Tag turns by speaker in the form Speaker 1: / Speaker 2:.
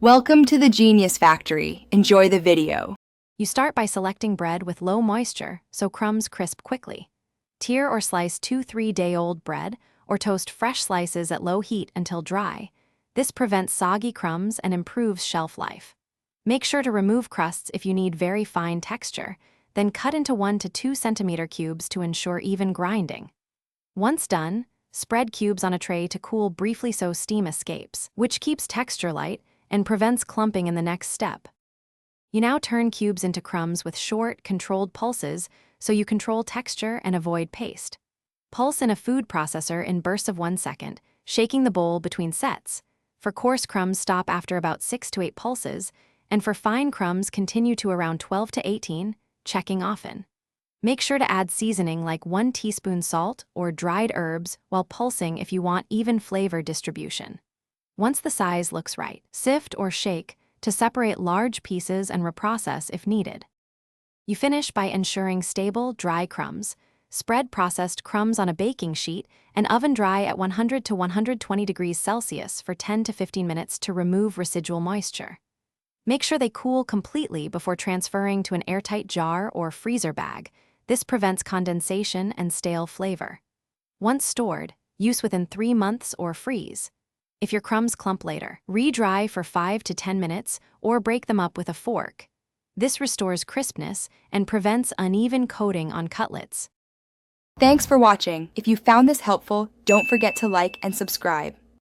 Speaker 1: Welcome to the Genius Factory. Enjoy the video.
Speaker 2: You start by selecting bread with low moisture so crumbs crisp quickly. Tier or slice 2-3-day-old bread or toast fresh slices at low heat until dry. This prevents soggy crumbs and improves shelf life. Make sure to remove crusts if you need very fine texture, then cut into 1 to 2 centimeter cubes to ensure even grinding. Once done, spread cubes on a tray to cool briefly so steam escapes, which keeps texture light and prevents clumping in the next step. You now turn cubes into crumbs with short, controlled pulses so you control texture and avoid paste. Pulse in a food processor in bursts of 1 second, shaking the bowl between sets. For coarse crumbs, stop after about 6 to 8 pulses, and for fine crumbs, continue to around 12 to 18, checking often. Make sure to add seasoning like 1 teaspoon salt or dried herbs while pulsing if you want even flavor distribution. Once the size looks right, sift or shake to separate large pieces and reprocess if needed. You finish by ensuring stable, dry crumbs. Spread processed crumbs on a baking sheet and oven dry at 100 to 120 degrees Celsius for 10 to 15 minutes to remove residual moisture. Make sure they cool completely before transferring to an airtight jar or freezer bag. This prevents condensation and stale flavor. Once stored, use within 3 months or freeze. If your crumbs clump later, re-dry for 5 to 10 minutes or break them up with a fork. This restores crispness and prevents uneven coating on cutlets.
Speaker 1: Thanks for watching. If you found this helpful, don't forget to like and subscribe.